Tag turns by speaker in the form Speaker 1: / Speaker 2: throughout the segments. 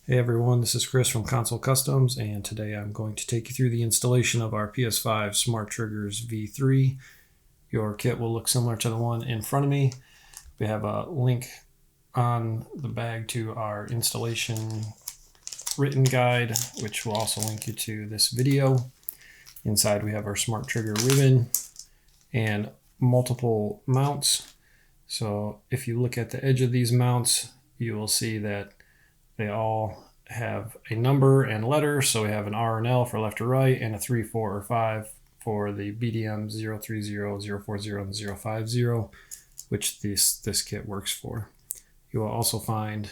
Speaker 1: Hey everyone, this is Chris from Console Customs, and today I'm going to take you through the installation of our PS5 Smart Triggers V3. Your kit will look similar to the one in front of me. We have a link on the bag to our installation written guide, which will also link you to this video. Inside we have our Smart Trigger ribbon and multiple mounts. So if you look at the edge of these mounts, you will see that they all have a number and letter. So we have an R and L for left or right, and a 3, 4, or 5 for the BDM-030, 040, and 050, which this kit works for. You will also find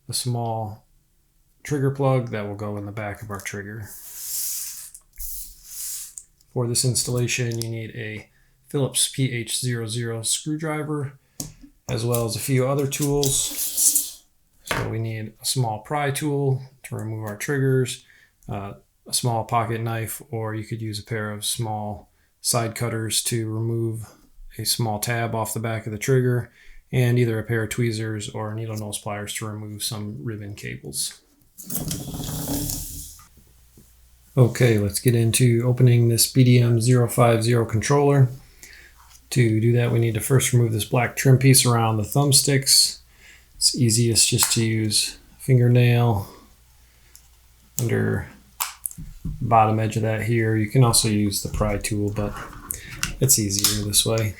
Speaker 1: a small trigger plug that will go in the back of our trigger. For this installation, you need a Phillips PH00 screwdriver, as well as a few other tools. So we need a small pry tool to remove our triggers, a small pocket knife, or you could use a pair of small side cutters to remove a small tab off the back of the trigger, and either a pair of tweezers or needle nose pliers to remove some ribbon cables. Okay, let's get into opening this BDM-050 controller. To do that, we need to first remove this black trim piece around the thumbsticks. It's easiest just to use fingernail under the bottom edge of that here. You can also use the pry tool, but it's easier this way.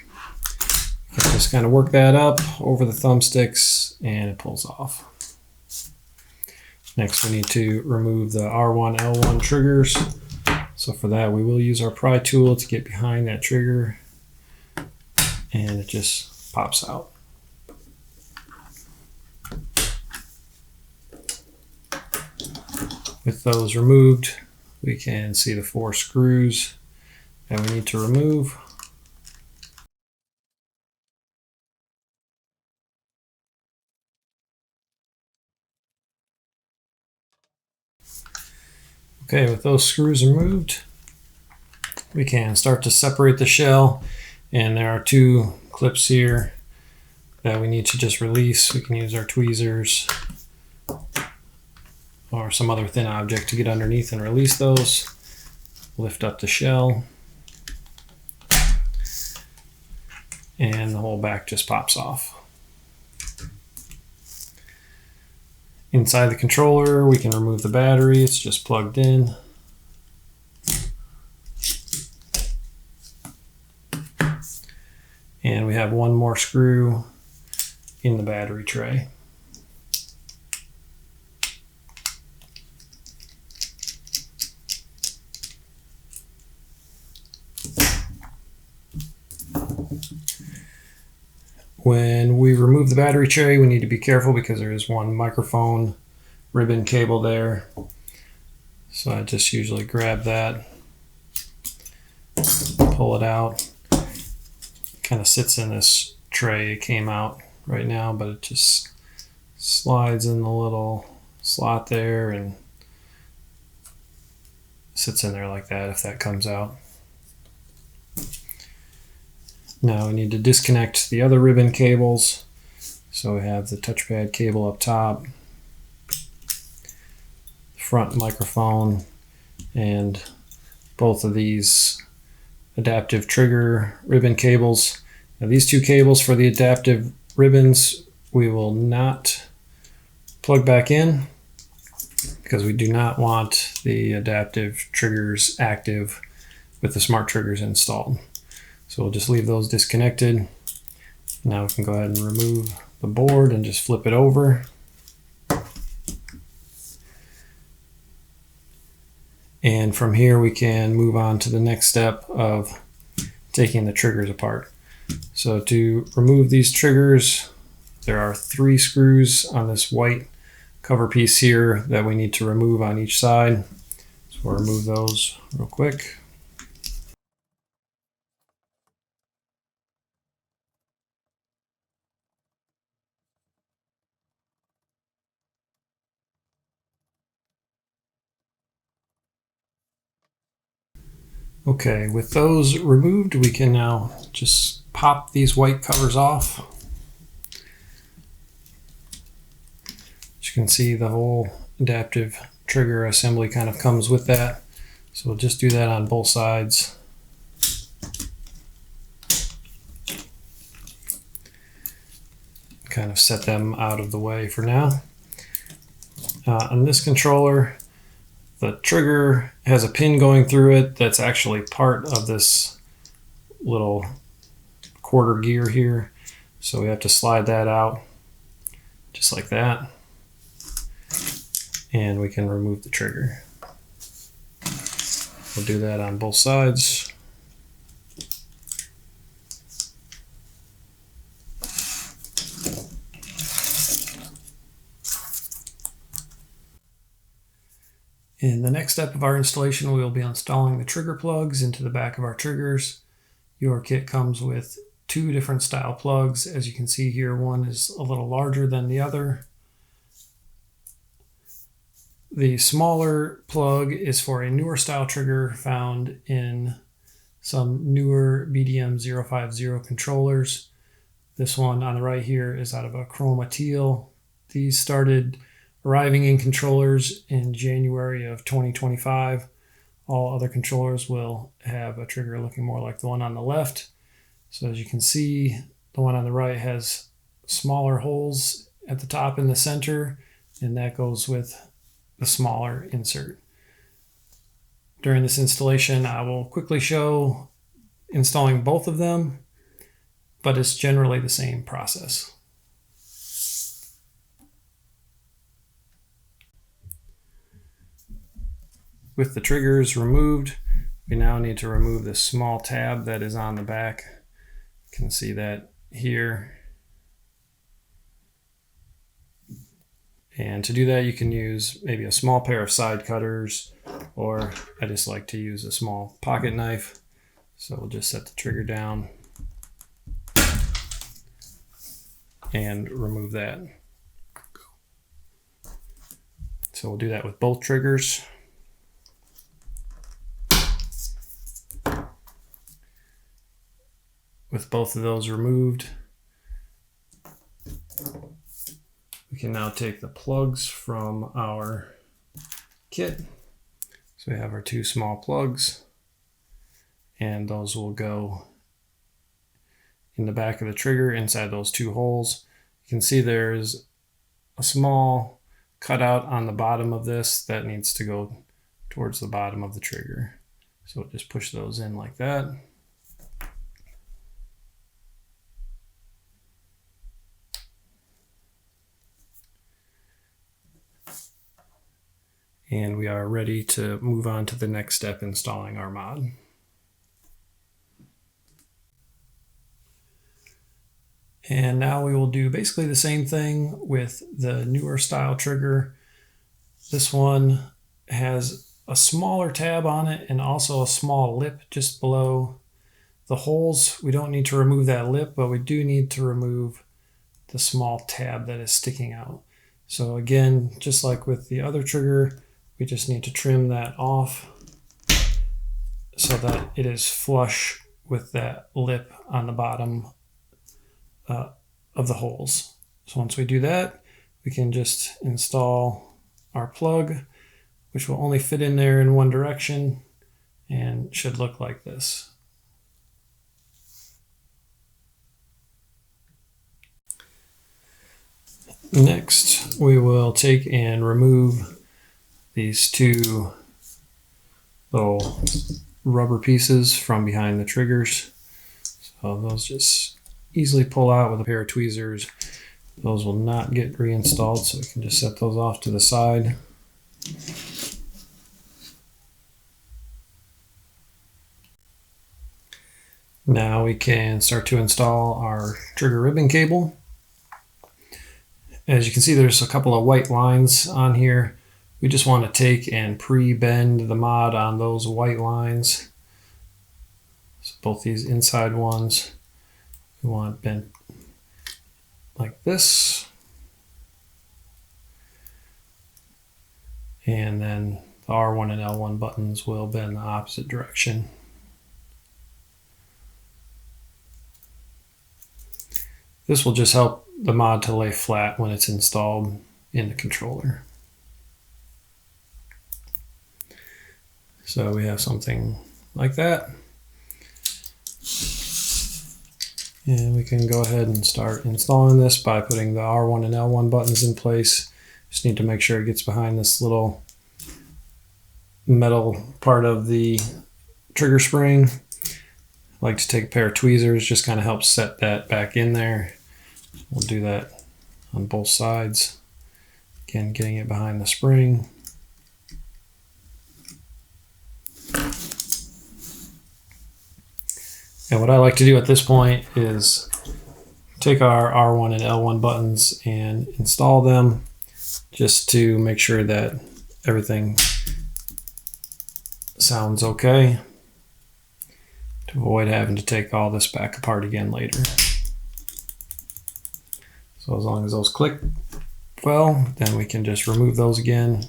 Speaker 1: You can just kind of work that up over the thumbsticks and it pulls off. Next, we need to remove the R1, L1 triggers. So for that, we will use our pry tool to get behind that trigger, and it just pops out. With those removed, we can see the 4 screws that we need to remove. Okay, with those screws removed, we can start to separate the shell, and there are 2 clips here that we need to just release. We can use our tweezers or some other thin object to get underneath and release those. Lift up the shell, and the whole back just pops off. Inside the controller, we can remove the battery. It's just plugged in. And we have 1 more screw in the battery tray. When we remove the battery tray, we need to be careful because there is 1 microphone ribbon cable there. So I just usually grab that, pull it out. It kind of sits in this tray. It came out right now, but it just slides in the little slot there and sits in there like that if that comes out. Now we need to disconnect the other ribbon cables. So we have the touchpad cable up top, front microphone, and both of these adaptive trigger ribbon cables. Now these 2 cables for the adaptive ribbons we will not plug back in because we do not want the adaptive triggers active with the smart triggers installed. So we'll just leave those disconnected. Now we can go ahead and remove the board and just flip it over. And from here we can move on to the next step of taking the triggers apart. So to remove these triggers, there are 3 screws on this white cover piece here that we need to remove on each side. So we'll remove those real quick. Okay, with those removed, we can now just pop these white covers off. As you can see, the whole adaptive trigger assembly kind of comes with that. So we'll just do that on both sides. Kind of set them out of the way for now. On this controller, the trigger has a pin going through it that's actually part of this little quarter gear here. So we have to slide that out just like that. And we can remove the trigger. We'll do that on both sides. In the next step of our installation, we will be installing the trigger plugs into the back of our triggers. Your kit comes with two different style plugs. As you can see here, one is a little larger than the other. The smaller plug is for a newer style trigger found in some newer BDM-050 controllers. This one on the right here is out of a chroma teal. These started arriving in controllers in January of 2025. All other controllers will have a trigger looking more like the one on the left. So as you can see, the one on the right has smaller holes at the top in the center, and that goes with the smaller insert. During this installation, I will quickly show installing both of them, but it's generally the same process. With the triggers removed, we now need to remove this small tab that is on the back. You can see that here. And to do that, you can use maybe a small pair of side cutters, or I just like to use a small pocket knife. So we'll just set the trigger down and remove that. So we'll do that with both triggers. With both of those removed, we can now take the plugs from our kit. So we have our two small plugs, and those will go in the back of the trigger inside those two holes. You can see there's a small cutout on the bottom of this that needs to go towards the bottom of the trigger. So we'll just push those in like that. And we are ready to move on to the next step, installing our mod. And now we will do basically the same thing with the newer style trigger. This one has a smaller tab on it and also a small lip just below the holes. We don't need to remove that lip, but we do need to remove the small tab that is sticking out. So again, just like with the other trigger, we just need to trim that off so that it is flush with that lip on the bottom of the holes. So once we do that, we can just install our plug, which will only fit in there in one direction and should look like this. Next, we will take and remove these two little rubber pieces from behind the triggers. So those just easily pull out with a pair of tweezers. Those will not get reinstalled, so we can just set those off to the side. Now we can start to install our trigger ribbon cable. As you can see, there's a couple of white lines on here. We just want to take and pre-bend the mod on those white lines. So both these inside ones, we want bent like this. And then the R1 and L1 buttons will bend the opposite direction. This will just help the mod to lay flat when it's installed in the controller. So we have something like that. And we can go ahead and start installing this by putting the R1 and L1 buttons in place. Just need to make sure it gets behind this little metal part of the trigger spring. I like to take a pair of tweezers, just kind of help set that back in there. We'll do that on both sides. Again, getting it behind the spring. And what I like to do at this point is take our R1 and L1 buttons and install them just to make sure that everything sounds okay, to avoid having to take all this back apart again later. So as long as those click well, then we can just remove those again.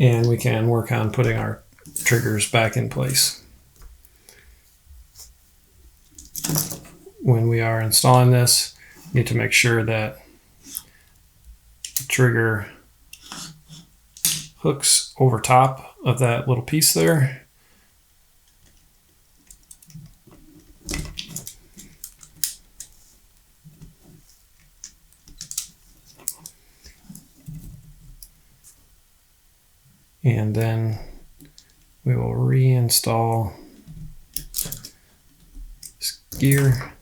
Speaker 1: And we can work on putting our triggers back in place. When we are installing this, we need to make sure that the trigger hooks over top of that little piece there. And then we will reinstall this gear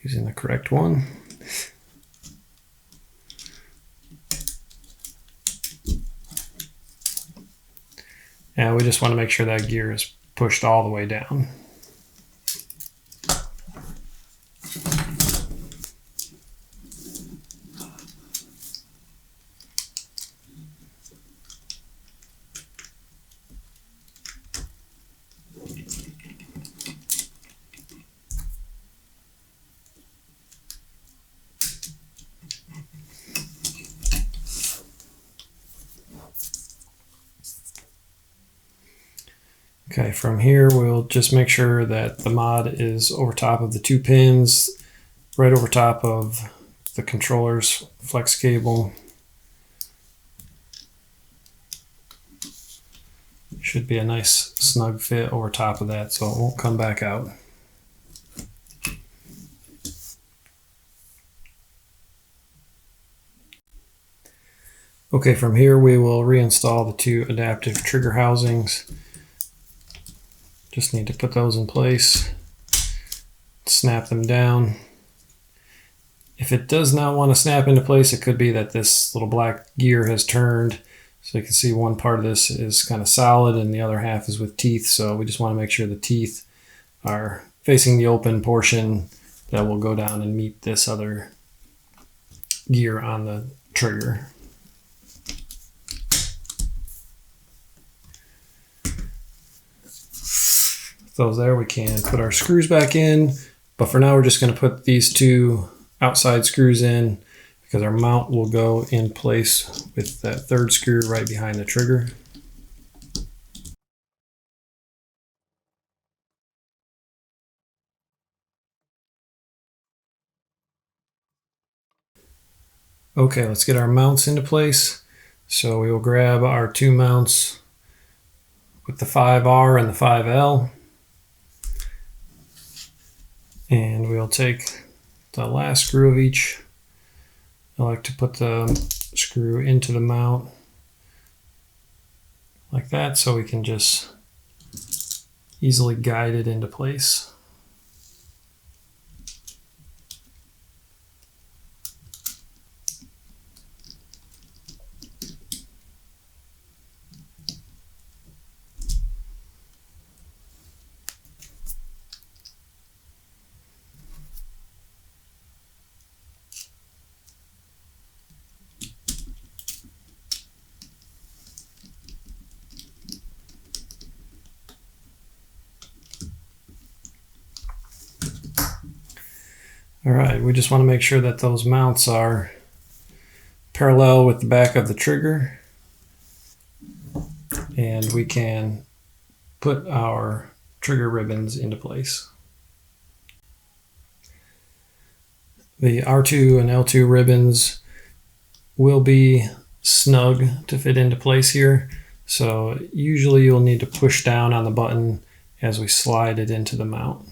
Speaker 1: using the correct one. And we just want to make sure that gear is pushed all the way down. Okay, from here we'll just make sure that the mod is over top of the two pins, right over top of the controller's flex cable. Should be a nice snug fit over top of that so it won't come back out. Okay, from here we will reinstall the two adaptive trigger housings. Just need to put those in place, snap them down. If it does not want to snap into place, it could be that this little black gear has turned. So you can see one part of this is kind of solid and the other half is with teeth. So we just want to make sure the teeth are facing the open portion that will go down and meet this other gear on the trigger. Those there, we can put our screws back in, but for now we're just going to put these two outside screws in because our mount will go in place with that third screw right behind the trigger. Okay, let's get our mounts into place. So we will grab our two mounts with the 5R and the 5L. And we'll take the last screw of each. I like to put the screw into the mount like that so we can just easily guide it into place. All right, we just want to make sure that those mounts are parallel with the back of the trigger, and we can put our trigger ribbons into place. The R2 and L2 ribbons will be snug to fit into place here. So usually you'll need to push down on the button as we slide it into the mount.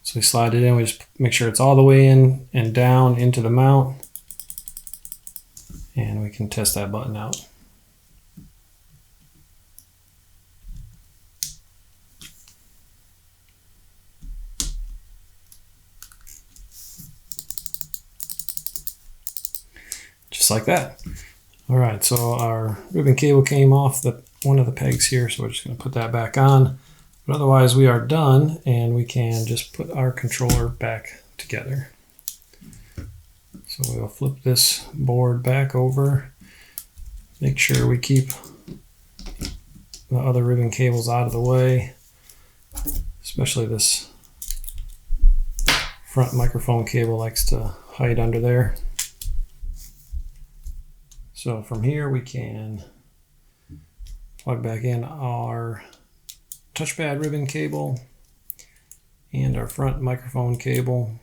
Speaker 1: So we slide it in, we just make sure it's all the way in and down into the mount, and we can test that button out. Just like that. All right, so our ribbon cable came off one of the pegs here, so we're just going to put that back on. But otherwise we are done, and we can just put our controller back together. So we'll flip this board back over, make sure we keep the other ribbon cables out of the way, especially this front microphone cable likes to hide under there. So from here we can plug back in our touchpad ribbon cable and our front microphone cable.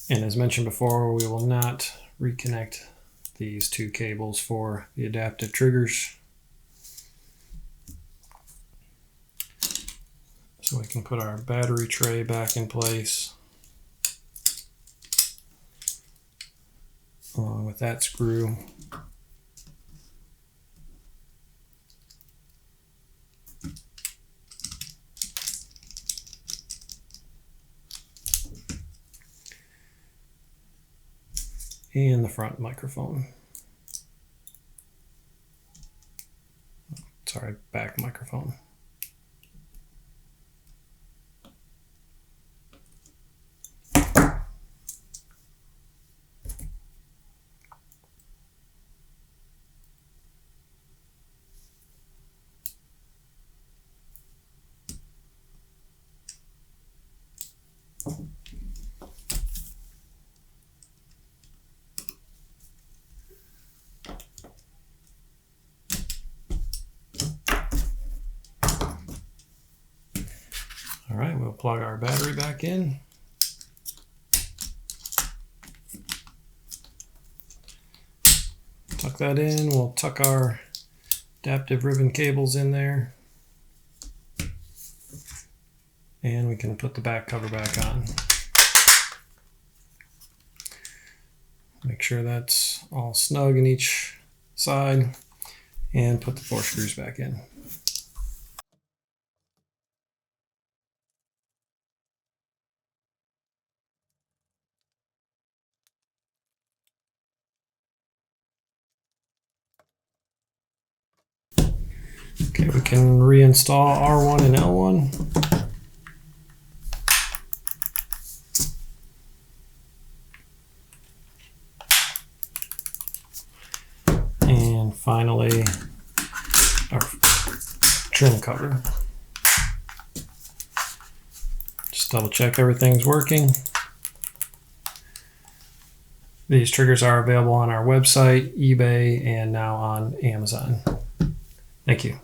Speaker 1: And as mentioned before, we will not reconnect these two cables for the adaptive triggers. So we can put our battery tray back in place along with that screw. And the front microphone. Sorry, back microphone. All right, we'll plug our battery back in. Tuck that in. We'll tuck our adaptive ribbon cables in there. And we can put the back cover back on. Make sure that's all snug in each side, and put the 4 screws back in. Okay, we can reinstall R1 and L1. And finally, our trim cover. Just double check everything's working. These triggers are available on our website, eBay, and now on Amazon. Thank you.